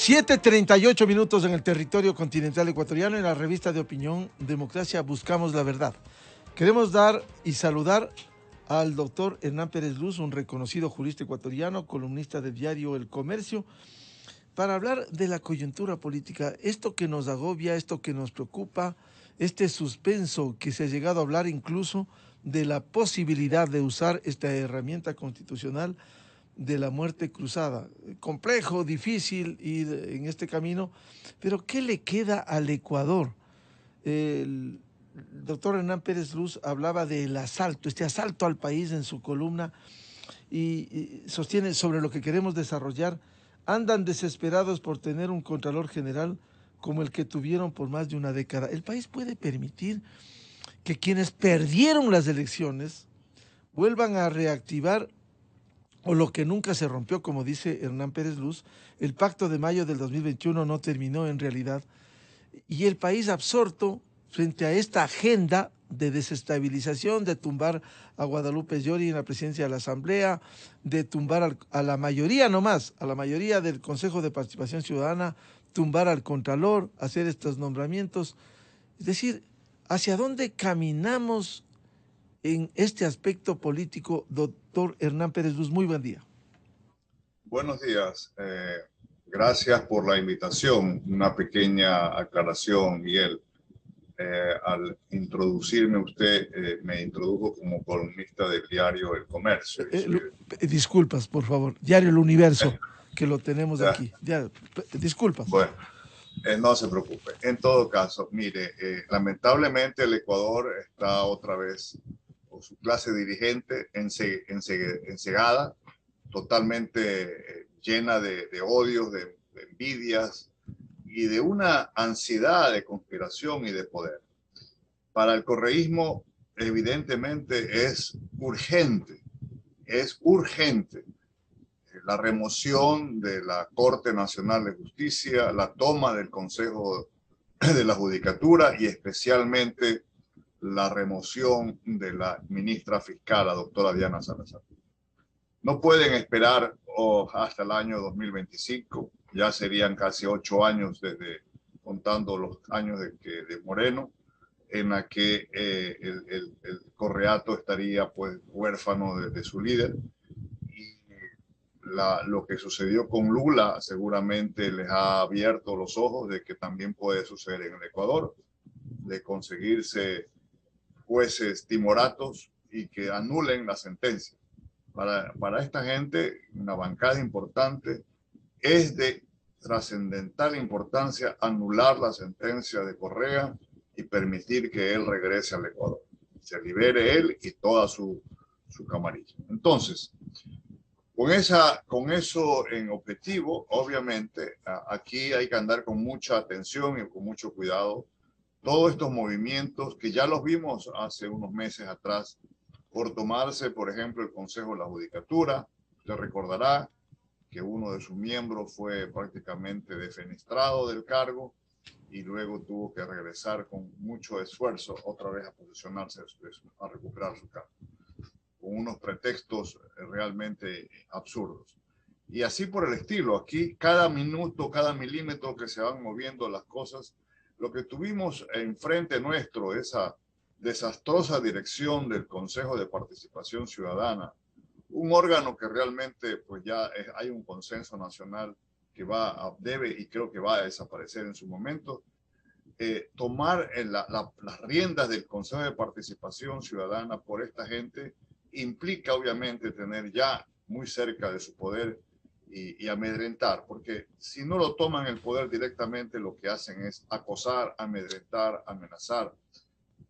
7:38 en el territorio continental ecuatoriano. En la revista de opinión Democracia Buscamos la Verdad. Queremos dar y saludar al doctor Hernán Pérez Luz, un reconocido jurista ecuatoriano, columnista del diario El Comercio, para hablar de la coyuntura política, esto que nos agobia, esto que nos preocupa, este suspenso que se ha llegado a hablar incluso de la posibilidad de usar esta herramienta constitucional de la muerte cruzada. Complejo, difícil ir en este camino, pero ¿qué le queda al Ecuador? El doctor Hernán Pérez Luz hablaba del asalto, este asalto al país en su columna y sostiene sobre lo que queremos desarrollar. Andan desesperados por tener un contralor general como el que tuvieron por más de una década. ¿El país puede permitir que quienes perdieron las elecciones vuelvan a reactivar o lo que nunca se rompió, como dice Hernán Pérez Luz? El pacto de mayo del 2021 no terminó en realidad y el país absorto frente a esta agenda de desestabilización, de tumbar a Guadalupe Llori en la presidencia de la Asamblea, de tumbar a la mayoría nomás, a la mayoría del Consejo de Participación Ciudadana, tumbar al Contralor, hacer estos nombramientos. Es decir, ¿hacia dónde caminamos en este aspecto político, doctor Hernán Pérez Luz? Muy buen día. Buenos días. Gracias por la invitación. Una pequeña aclaración, Miguel. Al introducirme usted, me introdujo como columnista del diario El Comercio. Disculpas, por favor. Diario El Universo, que lo tenemos aquí. Ya, disculpas. Bueno, no se preocupe. En todo caso, mire, lamentablemente el Ecuador está otra vez, o su clase dirigente, ensegada, totalmente llena de odios, de envidias y de una ansiedad de conspiración y de poder. Para el correísmo, evidentemente, es urgente la remoción de la Corte Nacional de Justicia, la toma del Consejo de la Judicatura y especialmente la remoción de la ministra fiscal, la doctora Diana Salazar. No pueden esperar hasta el año 2025, ya serían casi 8 años desde contando los años de Moreno, en la que el Correato estaría pues huérfano de su líder. Y lo que sucedió con Lula seguramente les ha abierto los ojos de que también puede suceder en el Ecuador, de conseguirse jueces timoratos y que anulen la sentencia. Para esta gente, una bancada importante, es de trascendental importancia anular la sentencia de Correa y permitir que él regrese al Ecuador. Se libere él y toda su camarilla. Entonces, con eso en objetivo, obviamente, aquí hay que andar con mucha atención y con mucho cuidado. Todos estos movimientos que ya los vimos hace unos meses atrás, por tomarse, por ejemplo, el Consejo de la Judicatura. Usted recordará que uno de sus miembros fue prácticamente defenestrado del cargo y luego tuvo que regresar con mucho esfuerzo otra vez a posicionarse, a recuperar su cargo, con unos pretextos realmente absurdos. Y así por el estilo, aquí cada minuto, cada milímetro que se van moviendo las cosas, lo que tuvimos enfrente nuestro, esa desastrosa dirección del Consejo de Participación Ciudadana, un órgano que realmente pues ya hay un consenso nacional que debe y creo que va a desaparecer en su momento. Tomar las riendas del Consejo de Participación Ciudadana por esta gente implica obviamente tener ya muy cerca de su poder y amedrentar, porque si no lo toman el poder directamente, lo que hacen es acosar, amedrentar, amenazar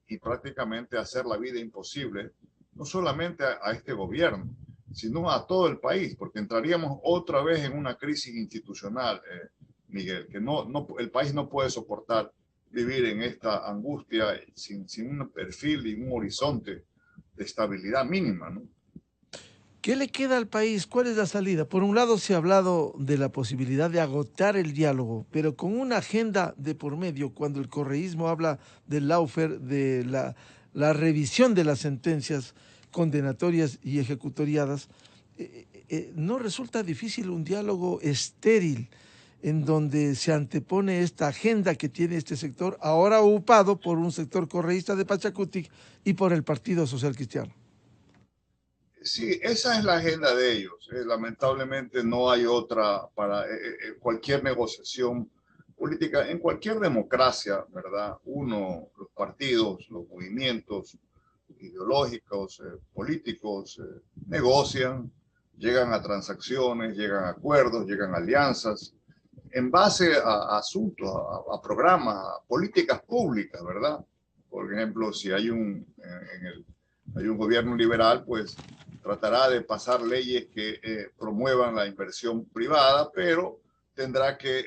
y prácticamente hacer la vida imposible, no solamente a este gobierno, sino a todo el país, porque entraríamos otra vez en una crisis institucional, Miguel, que el país no puede soportar vivir en esta angustia sin un perfil y un horizonte de estabilidad mínima, ¿no? ¿Qué le queda al país? ¿Cuál es la salida? Por un lado se ha hablado de la posibilidad de agotar el diálogo, pero con una agenda de por medio, cuando el correísmo habla del lawfare, de la revisión de las sentencias condenatorias y ejecutoriadas, no resulta difícil un diálogo estéril. en donde se antepone esta agenda que tiene este sector, ahora ocupado por un sector correísta de Pachacutic y por el Partido Social Cristiano. Sí, esa es la agenda de ellos. Lamentablemente no hay otra para cualquier negociación política. En cualquier democracia, ¿verdad? Los partidos, los movimientos ideológicos, políticos, negocian, llegan a transacciones, llegan a acuerdos, llegan a alianzas, en base a asuntos, a programas, a políticas públicas, ¿verdad? Por ejemplo, si hay hay un gobierno liberal, pues tratará de pasar leyes que promuevan la inversión privada, pero tendrá que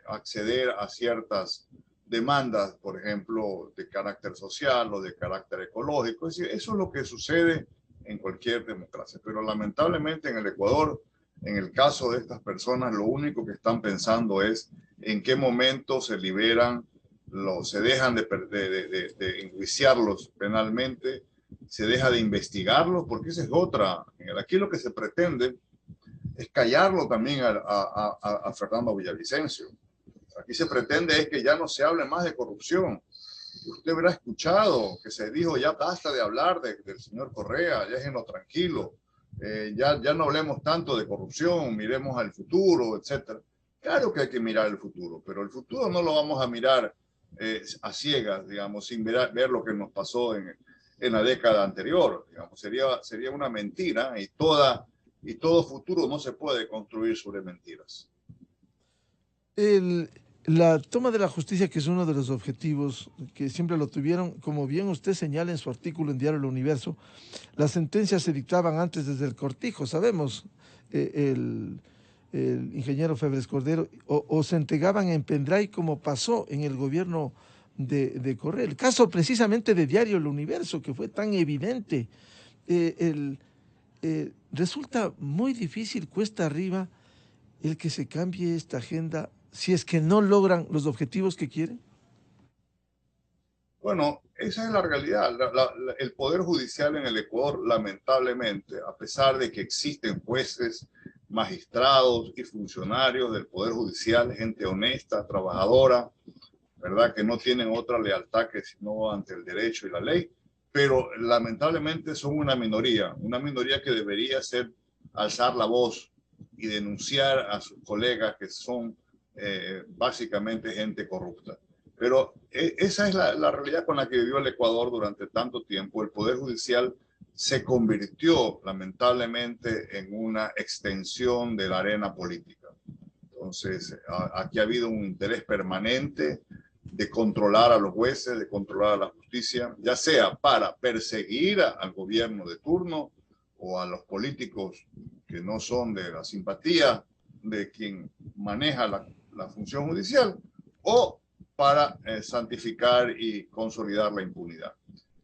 acceder a ciertas demandas, por ejemplo, de carácter social o de carácter ecológico. Es decir, eso es lo que sucede en cualquier democracia. Pero lamentablemente en el Ecuador, en el caso de estas personas, lo único que están pensando es en qué momento se liberan, se dejan de enjuiciarlos penalmente, se deja de investigarlos, porque esa es otra. Aquí lo que se pretende es callarlo también a Fernando Villavicencio. Aquí se pretende es que ya no se hable más de corrupción. Usted habrá escuchado que se dijo ya basta de hablar del señor Correa, ya déjenlo tranquilo, ya no hablemos tanto de corrupción, miremos al futuro, etcétera. Claro que hay que mirar el futuro, pero el futuro no lo vamos a mirar a ciegas, digamos, sin ver lo que nos pasó en la década anterior. Digamos, sería una mentira y todo futuro no se puede construir sobre mentiras. La toma de la justicia, que es uno de los objetivos que siempre lo tuvieron, como bien usted señala en su artículo en Diario El Universo, las sentencias se dictaban antes desde el cortijo, sabemos, el ingeniero Febres Cordero, o se entregaban en pendrive como pasó en el gobierno de Correa. El caso precisamente de Diario El Universo, que fue tan evidente, resulta muy difícil, cuesta arriba, el que se cambie esta agenda si es que no logran los objetivos que quieren? Bueno, esa es la realidad. El Poder Judicial en el Ecuador, lamentablemente, a pesar de que existen jueces, magistrados y funcionarios del Poder Judicial, gente honesta, trabajadora, ¿verdad? Que no tienen otra lealtad que sino ante el derecho y la ley, pero lamentablemente son una minoría que debería ser alzar la voz y denunciar a sus colegas que son básicamente gente corrupta. Pero esa es la realidad con la que vivió el Ecuador durante tanto tiempo. El Poder Judicial se convirtió lamentablemente en una extensión de la arena política. Entonces, aquí ha habido un interés permanente de controlar a los jueces, de controlar a la justicia, ya sea para perseguir al gobierno de turno o a los políticos que no son de la simpatía de quien maneja la función judicial, o para santificar y consolidar la impunidad.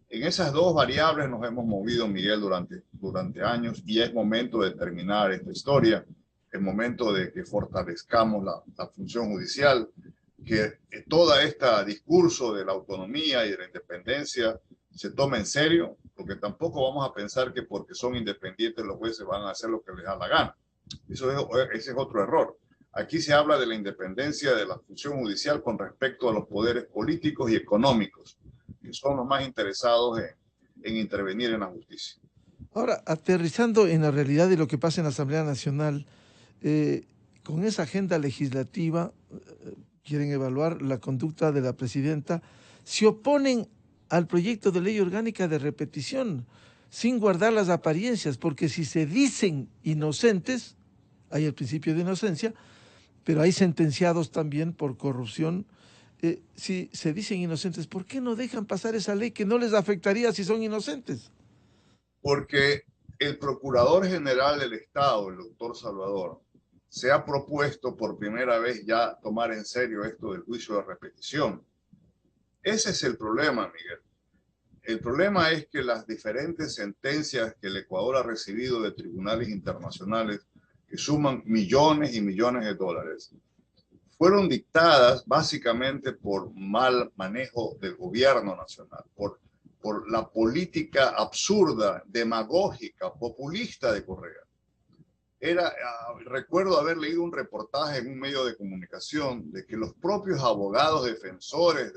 En esas dos variables nos hemos movido, Miguel, durante años, y es momento de terminar esta historia, es momento de que fortalezcamos la función judicial, que todo este discurso de la autonomía y de la independencia se tome en serio, porque tampoco vamos a pensar que porque son independientes los jueces van a hacer lo que les da la gana. Ese es otro error. Aquí se habla de la independencia de la función judicial con respecto a los poderes políticos y económicos, que son los más interesados en intervenir en la justicia. Ahora, aterrizando en la realidad de lo que pasa en la Asamblea Nacional, con esa agenda legislativa, quieren evaluar la conducta de la presidenta, se oponen al proyecto de ley orgánica de repetición, sin guardar las apariencias, porque si se dicen inocentes, hay el principio de inocencia, pero hay sentenciados también por corrupción. Si se dicen inocentes, ¿por qué no dejan pasar esa ley que no les afectaría si son inocentes? Porque el Procurador General del Estado, el doctor Salvador, se ha propuesto por primera vez ya tomar en serio esto del juicio de repetición. Ese es el problema, Miguel. El problema es que las diferentes sentencias que el Ecuador ha recibido de tribunales internacionales, que suman millones y millones de dólares, fueron dictadas básicamente por mal manejo del gobierno nacional, por la política absurda, demagógica, populista de Correa. Recuerdo haber leído un reportaje en un medio de comunicación de que los propios abogados defensores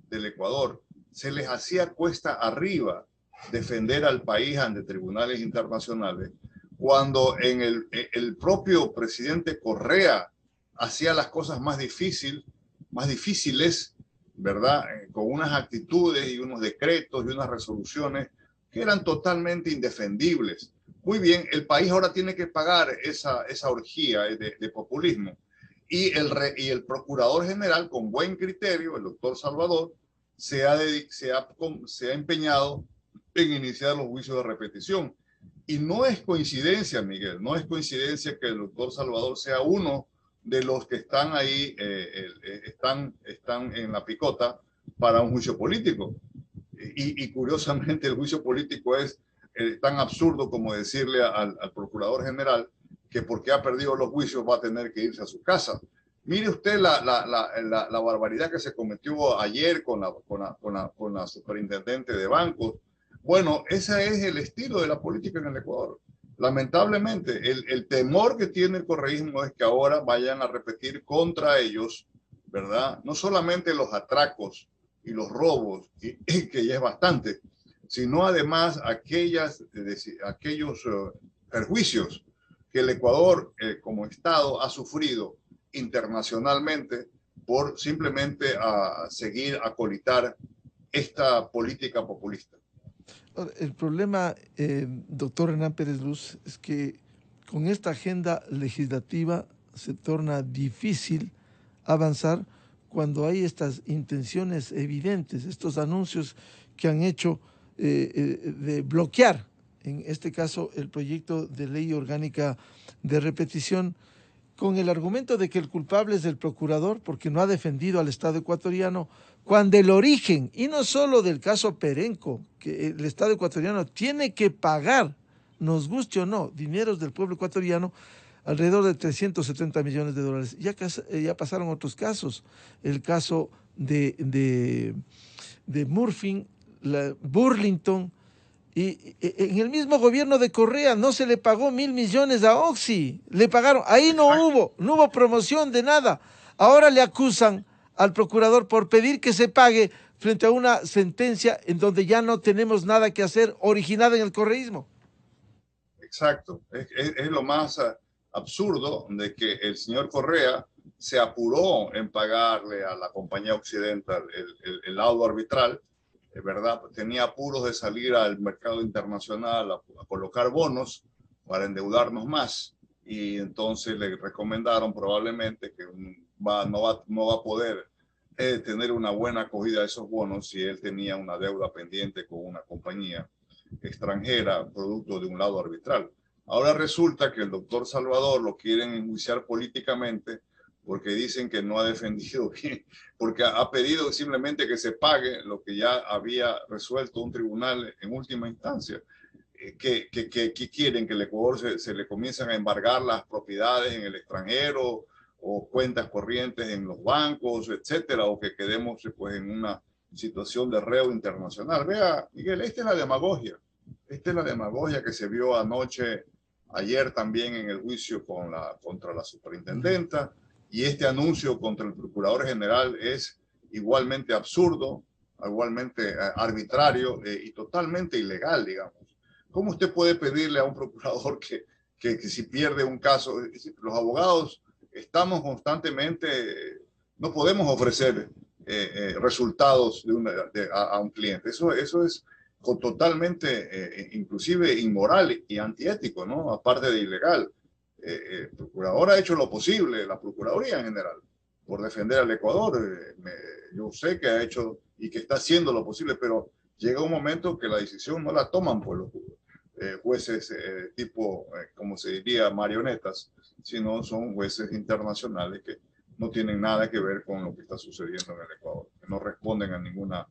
del Ecuador se les hacía cuesta arriba defender al país ante tribunales internacionales, cuando el propio presidente Correa hacía las cosas más difíciles, ¿verdad? Con unas actitudes y unos decretos y unas resoluciones que eran totalmente indefendibles. Muy bien, el país ahora tiene que pagar esa orgía de populismo. Y el procurador general, con buen criterio, el doctor Salvador, se ha empeñado en iniciar los juicios de repetición. Y no es coincidencia, Miguel, no es coincidencia que el doctor Salvador sea uno de los que están ahí, están en la picota para un juicio político. Y curiosamente el juicio político es tan absurdo como decirle al procurador general que porque ha perdido los juicios va a tener que irse a su casa. Mire usted la barbaridad que se cometió ayer con la superintendente de bancos. Bueno, ese es el estilo de la política en el Ecuador. Lamentablemente, el temor que tiene el correísmo es que ahora vayan a repetir contra ellos, ¿verdad? No solamente los atracos y los robos, que ya es bastante, sino además aquellos perjuicios que el Ecuador como Estado ha sufrido internacionalmente por simplemente seguir acolitar esta política populista. El problema, doctor Hernán Pérez Luz, es que con esta agenda legislativa se torna difícil avanzar cuando hay estas intenciones evidentes, estos anuncios que han hecho de bloquear, en este caso, el proyecto de ley orgánica de repetición, con el argumento de que el culpable es el procurador porque no ha defendido al Estado ecuatoriano, cuando el origen, y no solo del caso Perenco, que el Estado ecuatoriano tiene que pagar, nos guste o no, dineros del pueblo ecuatoriano, alrededor de 370 millones de dólares. Ya pasaron otros casos, el caso de Murphy, Burlington, y en el mismo gobierno de Correa no se le pagó 1.000 millones a Oxy, le pagaron, ahí no hubo promoción de nada. Ahora le acusan al procurador por pedir que se pague frente a una sentencia en donde ya no tenemos nada que hacer, originada en el correísmo. Exacto, es lo más absurdo de que el señor Correa se apuró en pagarle a la compañía occidental el laudo arbitral, ¿verdad? Tenía apuros de salir al mercado internacional a colocar bonos para endeudarnos más y entonces le recomendaron probablemente que no va a poder tener una buena acogida de esos bonos si él tenía una deuda pendiente con una compañía extranjera producto de un laudo arbitral. Ahora resulta que el doctor Salvador lo quieren enjuiciar políticamente porque dicen que no ha defendido bien, porque ha pedido simplemente que se pague lo que ya había resuelto un tribunal en última instancia. Que quieren que el Ecuador se le comiencen a embargar las propiedades en el extranjero o cuentas corrientes en los bancos, etcétera, o que quedemos pues en una situación de reo internacional. Vea, Miguel, esta es la demagogia. Esta es la demagogia que se vio ayer también en el juicio contra la superintendenta, y este anuncio contra el procurador general es igualmente absurdo, igualmente arbitrario y totalmente ilegal, digamos. ¿Cómo usted puede pedirle a un procurador que si pierde un caso, los abogados estamos constantemente, no podemos ofrecer resultados a un cliente? Eso es totalmente, inclusive inmoral y antiético, ¿no? Aparte de ilegal. El procurador ha hecho lo posible, la Procuraduría en general, por defender al Ecuador. Yo sé que ha hecho y que está haciendo lo posible, pero llega un momento que la decisión no la toman por los jueces tipo, como se diría, marionetas, sino son jueces internacionales que no tienen nada que ver con lo que está sucediendo en el Ecuador, que no responden a ninguna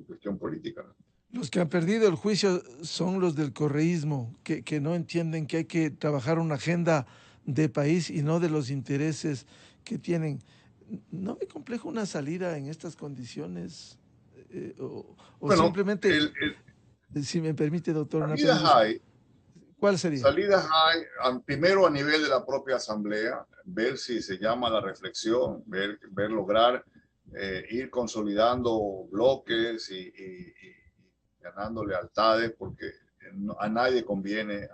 cuestión política, ¿no? Los que han perdido el juicio son los del correísmo, que no entienden que hay que trabajar una agenda de país y no de los intereses que tienen. ¿No me complejo una salida en estas condiciones? O Bueno, simplemente, si me permite, doctor Hernán Pérez salidas Luz, hay. ¿Cuál sería? Salidas hay, primero a nivel de la propia asamblea, ver si se llama a la reflexión, ver lograr ir consolidando bloques y ganando lealtades, porque a nadie conviene,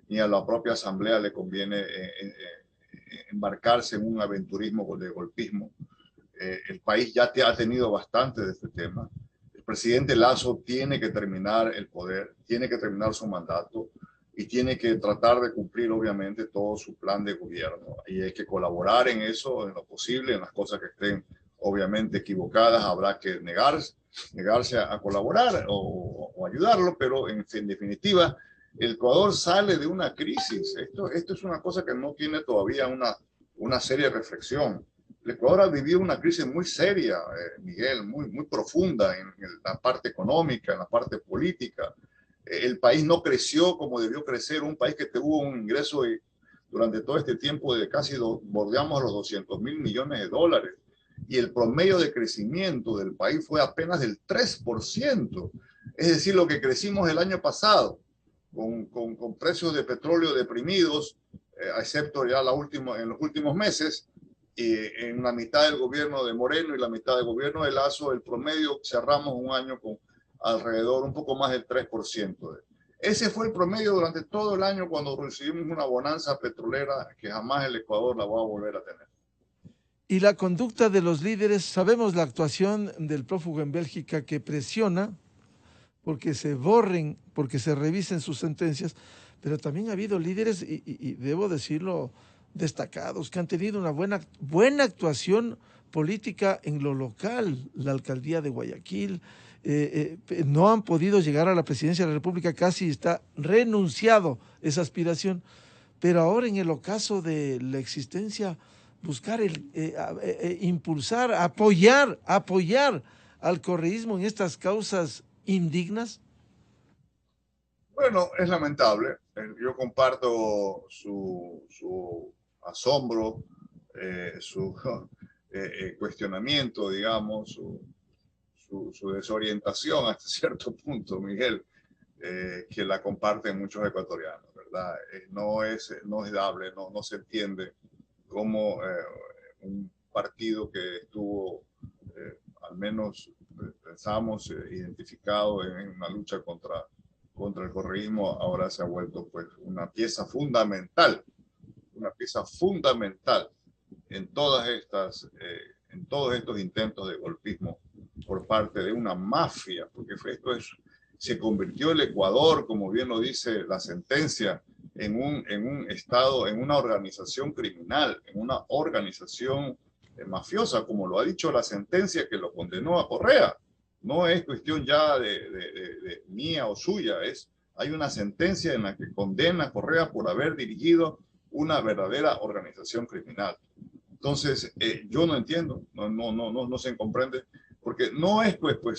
ni a la propia asamblea le conviene embarcarse en un aventurismo de golpismo. El país ya ha tenido bastante de este tema. El presidente Lasso tiene que terminar el poder, tiene que terminar su mandato y tiene que tratar de cumplir obviamente todo su plan de gobierno. Y hay que colaborar en eso, en lo posible, en las cosas que estén obviamente equivocadas, habrá que negarse a colaborar o ayudarlo, pero en definitiva, el Ecuador sale de una crisis. Esto es una cosa que no tiene todavía una seria reflexión. El Ecuador ha vivido una crisis muy seria, Miguel, muy profunda en la parte económica, en la parte política. El país no creció como debió crecer, un país que tuvo un ingreso durante todo este tiempo de casi bordeamos los 200.000 millones de dólares. Y el promedio de crecimiento del país fue apenas del 3%. Es decir, lo que crecimos el año pasado, con precios de petróleo deprimidos, excepto ya en los últimos meses, en la mitad del gobierno de Moreno y la mitad del gobierno de Lasso, el promedio cerramos un año con alrededor un poco más del 3%. Ese fue el promedio durante todo el año cuando recibimos una bonanza petrolera que jamás el Ecuador la va a volver a tener. Y la conducta de los líderes, sabemos la actuación del prófugo en Bélgica que presiona porque se borren, porque se revisen sus sentencias, pero también ha habido líderes, y debo decirlo, destacados, que han tenido una buena actuación política en lo local. La alcaldía de Guayaquil, no han podido llegar a la presidencia de la República, casi está renunciado esa aspiración, pero ahora en el ocaso de la existencia, buscar impulsar, apoyar al correísmo en estas causas indignas. Bueno, es lamentable. Yo comparto su asombro, su cuestionamiento, digamos, su desorientación hasta cierto punto, Miguel, que la comparten muchos ecuatorianos, ¿verdad? No es dable, no se entiende cómo un partido que estuvo, al menos pensamos, identificado en una lucha contra el correísmo, ahora se ha vuelto pues una pieza fundamental en en todos estos intentos de golpismo por parte de una mafia, porque se convirtió el Ecuador, como bien lo dice la sentencia, en un estado, en una organización criminal, en una organización mafiosa, como lo ha dicho la sentencia que lo condenó a Correa. No es cuestión ya de mía o suya, hay una sentencia en la que condena a Correa por haber dirigido una verdadera organización criminal. Entonces, yo no entiendo, no se comprende, porque no es,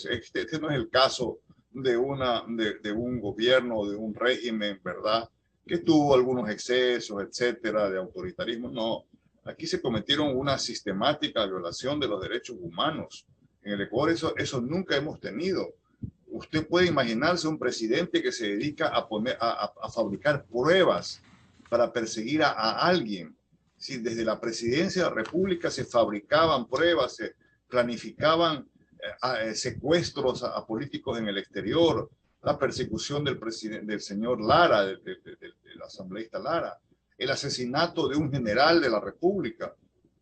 este no es el caso de un gobierno, de un régimen, ¿verdad?, que tuvo algunos excesos, etcétera, de autoritarismo. No, aquí se cometieron una sistemática violación de los derechos humanos. En el Ecuador eso nunca hemos tenido. Usted puede imaginarse un presidente que se dedica a fabricar pruebas para perseguir a alguien. Si desde la presidencia de la República se fabricaban pruebas, se planificaban secuestros a políticos en el exterior, la persecución del señor Lara, del asambleísta Lara, el asesinato de un general de la República.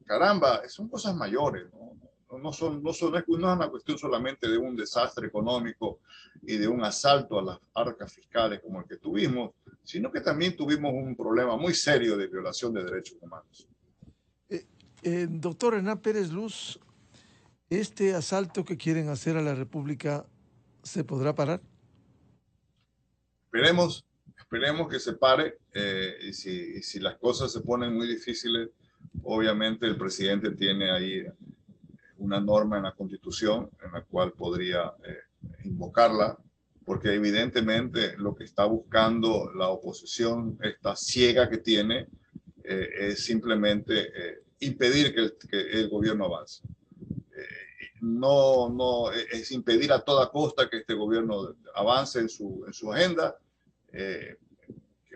Caramba, son cosas mayores, ¿no? No es una cuestión solamente de un desastre económico y de un asalto a las arcas fiscales como el que tuvimos, sino que también tuvimos un problema muy serio de violación de derechos humanos. Doctor Hernán Pérez Luz, ¿este asalto que quieren hacer a la República se podrá parar? Esperemos que se pare, y si las cosas se ponen muy difíciles, obviamente el presidente tiene ahí una norma en la Constitución en la cual podría invocarla, porque evidentemente lo que está buscando la oposición, esta ciega que tiene, es simplemente impedir que el gobierno avance. Es impedir a toda costa que este gobierno avance en su agenda,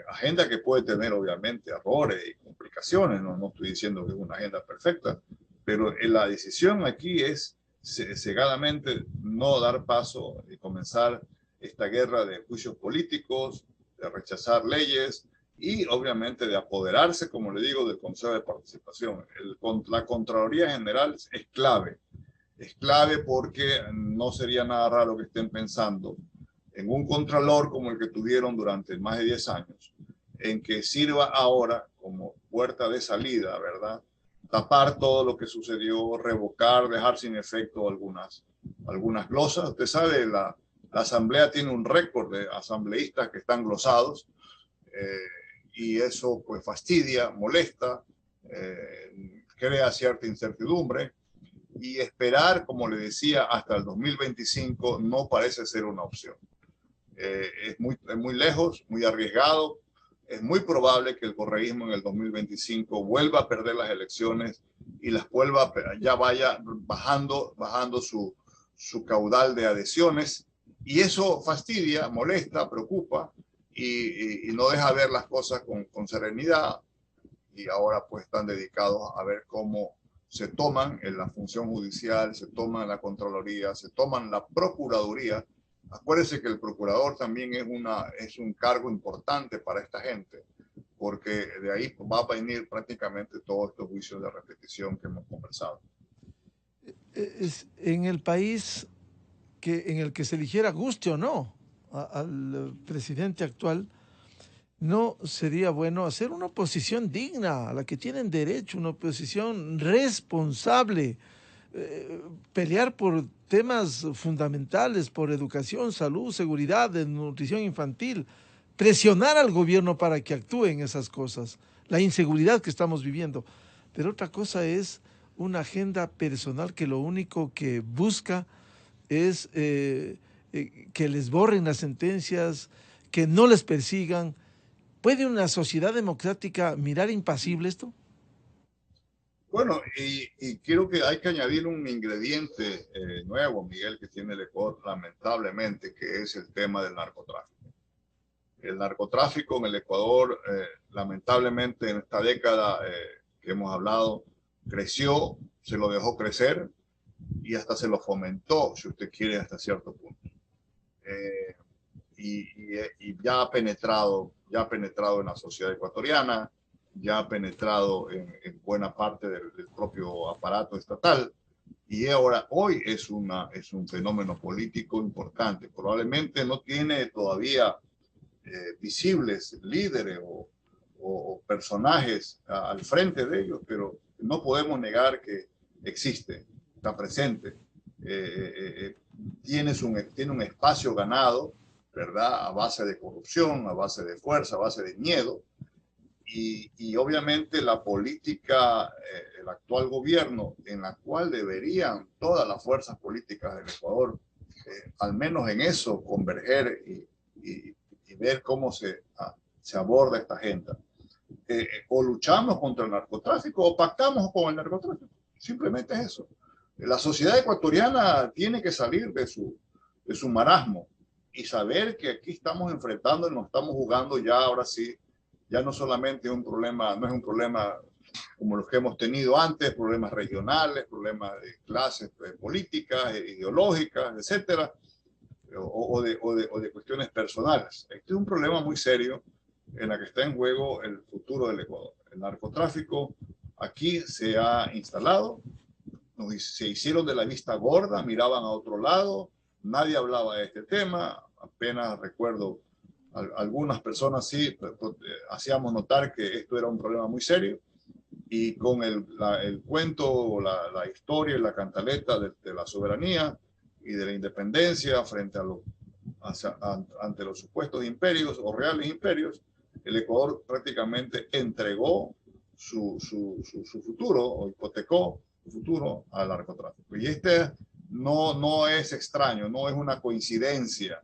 agenda que puede tener obviamente errores y complicaciones, no estoy diciendo que es una agenda perfecta, pero la decisión aquí es cegadamente no dar paso y comenzar esta guerra de juicios políticos, de rechazar leyes y obviamente de apoderarse, como le digo, del Consejo de Participación. La Contraloría General es clave porque no sería nada raro que estén pensando en un contralor como el que tuvieron durante más de 10 años, en que sirva ahora como puerta de salida, ¿verdad? Tapar todo lo que sucedió, revocar, dejar sin efecto algunas glosas. Usted sabe, la Asamblea tiene un récord de asambleístas que están glosados y eso pues fastidia, molesta, crea cierta incertidumbre y esperar, como le decía, hasta el 2025 no parece ser una opción. Es muy lejos, muy arriesgado. Es muy probable que el correísmo en el 2025 vuelva a perder las elecciones y las vuelva, ya vaya bajando su caudal de adhesiones. Y eso fastidia, molesta, preocupa y no deja ver las cosas con serenidad. Y ahora pues están dedicados a ver cómo se toman en la función judicial, se toman la Contraloría, se toman la Procuraduría. Acuérdense que el procurador también es un cargo importante para esta gente, porque de ahí va a venir prácticamente todos estos juicios de repetición que hemos conversado. En el país en el que se eligiera, guste o no, al presidente actual, ¿no sería bueno hacer una oposición digna, a la que tienen derecho, una oposición responsable? Pelear por temas fundamentales, por educación, salud, seguridad, nutrición infantil, presionar al gobierno para que actúe en esas cosas, la inseguridad que estamos viviendo. Pero otra cosa es una agenda personal que lo único que busca es que les borren las sentencias, que no les persigan. ¿Puede una sociedad democrática mirar impasible esto? Bueno, y creo que hay que añadir un ingrediente nuevo, Miguel, que tiene el Ecuador, lamentablemente, que es el tema del narcotráfico. El narcotráfico en el Ecuador, lamentablemente, en esta década que hemos hablado, creció, se lo dejó crecer y hasta se lo fomentó, si usted quiere, hasta cierto punto. Y ya ha penetrado en la sociedad ecuatoriana, ya ha penetrado en buena parte del propio aparato estatal y ahora hoy es un fenómeno político importante. Probablemente no tiene todavía visibles líderes o personajes al frente de ellos, pero no podemos negar que existe, está presente, tiene un espacio ganado, ¿verdad? A base de corrupción, a base de fuerza, a base de miedo. Y obviamente la política, el actual gobierno, en la cual deberían todas las fuerzas políticas del Ecuador, al menos en eso, converger y ver cómo se aborda esta agenda. O luchamos contra el narcotráfico o pactamos con el narcotráfico. Simplemente es eso. La sociedad ecuatoriana tiene que salir de su marasmo y saber que aquí estamos enfrentando y nos estamos jugando ya ahora sí. Ya no solamente un problema, no es un problema como los que hemos tenido antes, problemas regionales, problemas de clases políticas, ideológicas, etcétera, o de cuestiones personales. Este es un problema muy serio en la que está en juego el futuro del Ecuador. El narcotráfico aquí se ha instalado, se hicieron de la vista gorda, miraban a otro lado, nadie hablaba de este tema, apenas recuerdo algunas personas sí hacíamos notar que esto era un problema muy serio y con el cuento, la historia y la cantaleta de la soberanía y de la independencia frente ante los supuestos imperios o reales imperios, el Ecuador prácticamente entregó su futuro o hipotecó su futuro al narcotráfico. Y no es extraño, no es una coincidencia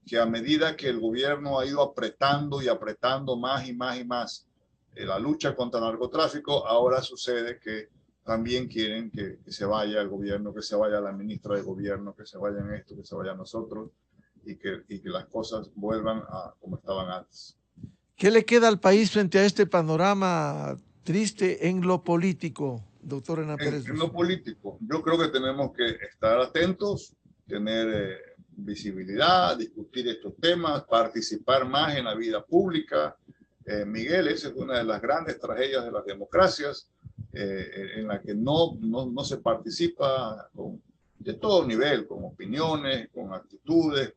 que a medida que el gobierno ha ido apretando y apretando más y más y más la lucha contra el narcotráfico, ahora sucede que también quieren que se vaya el gobierno, que se vaya la ministra de gobierno, que se vayan esto, que se vayan nosotros. y que las cosas vuelvan a como estaban antes. ¿Qué le queda al país frente a este panorama triste en lo político, doctor Hernán Pérez En Luz? lo político, yo creo que tenemos que estar atentos, tener visibilidad, discutir estos temas, participar más en la vida pública. Miguel, esa es una de las grandes tragedias de las democracias, en la que no se participa de todo nivel, con opiniones, con actitudes,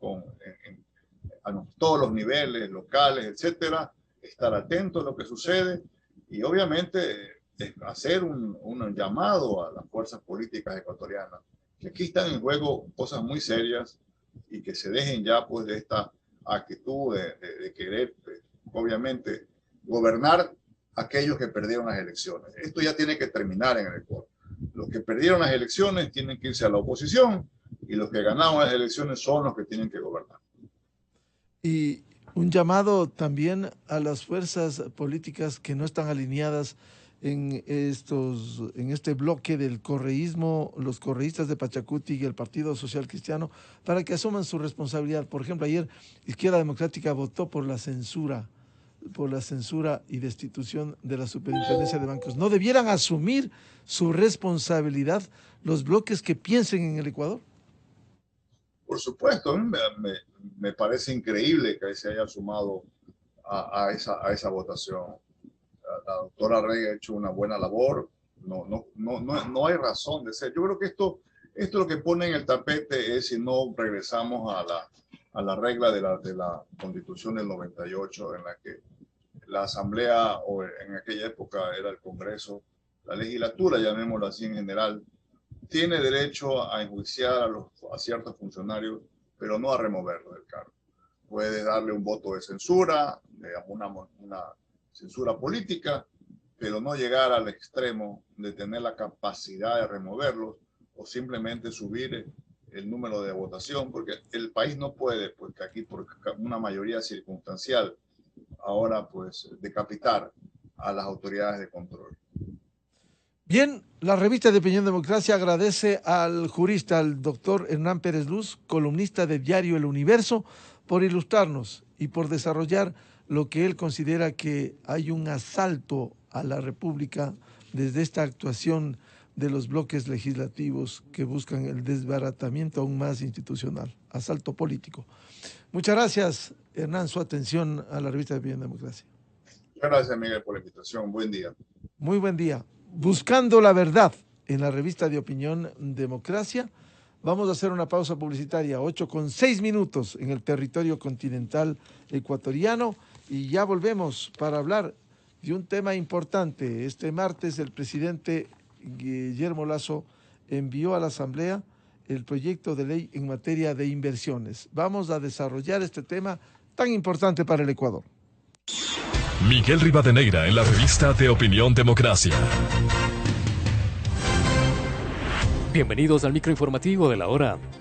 a todos los niveles, locales, etcétera. Estar atento a lo que sucede y obviamente hacer un llamado a las fuerzas políticas ecuatorianas, que aquí están en juego cosas muy serias y que se dejen ya pues de esta actitud de querer, obviamente, gobernar aquellos que perdieron las elecciones. Esto ya tiene que terminar en el Ecuador. Los que perdieron las elecciones tienen que irse a la oposición y los que ganaron las elecciones son los que tienen que gobernar. Y un llamado también a las fuerzas políticas que no están alineadas en este bloque del correísmo, los correístas de Pachacuti y el Partido Social Cristiano, para que asuman su responsabilidad. Por ejemplo, ayer Izquierda Democrática votó por la censura y destitución de la Superintendencia de Bancos. ¿No debieran asumir su responsabilidad los bloques que piensen en el Ecuador? Por supuesto, me parece increíble que se haya sumado a esa votación. La doctora Rey ha hecho una buena labor, no hay razón de ser. Yo creo que esto lo que pone en el tapete es si no regresamos a la regla de la Constitución del 98, en la que la Asamblea, o en aquella época era el Congreso, la legislatura, llamémoslo así en general, tiene derecho a enjuiciar a ciertos funcionarios, pero no a removerlos del cargo. Puedes darle un voto de censura, una censura política, pero no llegar al extremo de tener la capacidad de removerlos o simplemente subir el número de votación, porque el país no puede, pues que aquí por una mayoría circunstancial, ahora pues decapitar a las autoridades de control. Bien, la revista de Opinión Democracia agradece al jurista, al doctor Hernán Pérez Luz, columnista de Diario El Universo, por ilustrarnos y por desarrollar lo que él considera que hay un asalto a la República desde esta actuación de los bloques legislativos que buscan el desbaratamiento aún más institucional, asalto político. Muchas gracias, Hernán, su atención a la revista de Opinión Democracia. Muchas gracias, Miguel, por la invitación. Buen día. Muy buen día. Buscando la verdad en la revista de Opinión Democracia. Vamos a hacer una pausa publicitaria, 8:06 en el territorio continental ecuatoriano, y ya volvemos para hablar de un tema importante. Este martes el presidente Guillermo Lasso envió a la Asamblea el proyecto de ley en materia de inversiones. Vamos a desarrollar este tema tan importante para el Ecuador. Miguel Rivadeneira en la revista de Opinión Democracia. Bienvenidos al microinformativo de la hora.